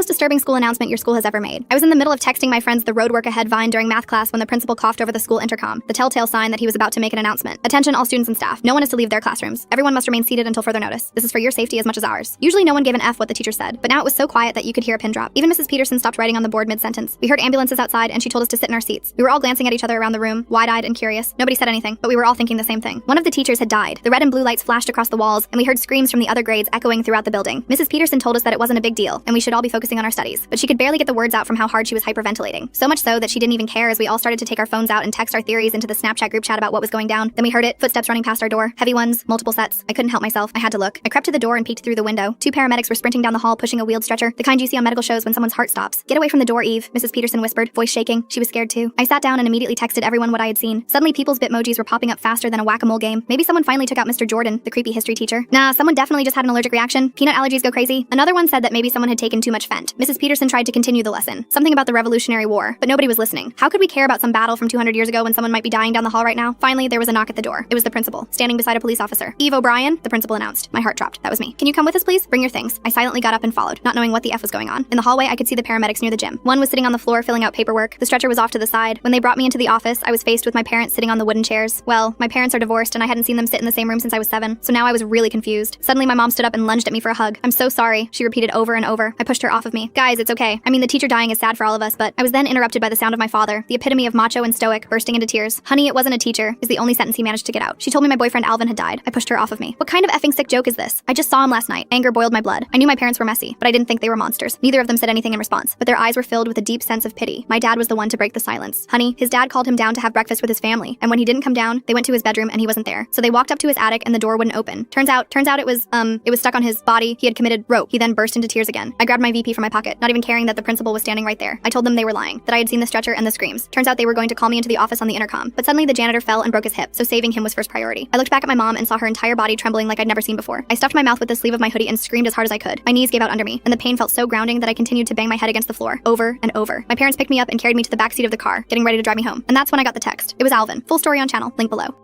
most disturbing school announcement your school has ever made. I was in the middle of texting my friends the road work ahead vine during math class when the principal coughed over the school intercom, the telltale sign that he was about to make an announcement. Attention all students and staff. No one is to leave their classrooms. Everyone must remain seated until further notice. This is for your safety as much as ours. Usually no one gave an F what the teacher said, but now it was so quiet that you could hear a pin drop. Even Mrs. Peterson stopped writing on the board mid-sentence. We heard ambulances outside and she told us to sit in our seats. We were all glancing at each other around the room, wide-eyed and curious. Nobody said anything, but we were all thinking the same thing. One of the teachers had died. The red and blue lights flashed across the walls, and we heard screams from the other grades echoing throughout the building. Mrs. Peterson told us that it wasn't a big deal, and we should all be focusing on our studies. But she could barely get the words out from how hard she was hyperventilating. So much so that she didn't even care as we all started to take our phones out and text our theories into the Snapchat group chat about what was going down. Then we heard it, footsteps running past our door, heavy ones, multiple sets. I couldn't help myself. I had to look. I crept to the door and peeked through the window. Two paramedics were sprinting down the hall pushing a wheeled stretcher, the kind you see on medical shows when someone's heart stops. "Get away from the door, Eve," Mrs. Peterson whispered, voice shaking. She was scared too. I sat down and immediately texted everyone what I had seen. Suddenly people's bitmojis were popping up faster than a whack-a-mole game. Maybe someone finally took out Mr. Jordan, the creepy history teacher. Nah, someone definitely just had an allergic reaction. Peanut allergies go crazy. Another one said that maybe someone had taken too much Fent. Mrs. Peterson tried to continue the lesson. Something about the Revolutionary War, but nobody was listening. How could we care about some battle from 200 years ago when someone might be dying down the hall right now? Finally, there was a knock at the door. It was the principal, standing beside a police officer. "Eve O'Brien," the principal announced. My heart dropped. That was me. "Can you come with us, please? Bring your things." I silently got up and followed, not knowing what the F was going on. In the hallway, I could see the paramedics near the gym. One was sitting on the floor filling out paperwork. The stretcher was off to the side. When they brought me into the office, I was faced with my parents sitting on the wooden chairs. Well, my parents are divorced and I hadn't seen them sit in the same room since I was 7, so now I was really confused. Suddenly, my mom stood up and lunged at me for a hug. "I'm so sorry," she repeated over and over. I pushed her off of me. "Guys, it's okay. I mean, the teacher dying is sad for all of us, but..." I was then interrupted by the sound of my father, the epitome of macho and stoic, bursting into tears. "Honey, it wasn't a teacher," is the only sentence he managed to get out. "She told me my boyfriend Alvin had died." I pushed her off of me. "What kind of effing sick joke is this? I just saw him last night." Anger boiled my blood. I knew my parents were messy, but I didn't think they were monsters. Neither of them said anything in response, but their eyes were filled with a deep sense of pity. My dad was the one to break the silence. "Honey, his dad called him down to have breakfast with his family, and when he didn't come down, they went to his bedroom and he wasn't there. So they walked up to his attic and the door wouldn't open. Turns out it was stuck on his body. He had committed rope." He then burst into tears again. I grabbed my VP from my pocket, not even caring that the principal was standing right there. I told them they were lying, that I had seen the stretcher and the screams. Turns out they were going to call me into the office on the intercom, but suddenly the janitor fell and broke his hip, so saving him was first priority. I looked back at my mom and saw her entire body trembling like I'd never seen before. I stuffed my mouth with the sleeve of my hoodie and screamed as hard as I could. My knees gave out under me, and the pain felt so grounding that I continued to bang my head against the floor, over and over. My parents picked me up and carried me to the back seat of the car, getting ready to drive me home. And that's when I got the text. It was Alvin. Full story on channel, link below.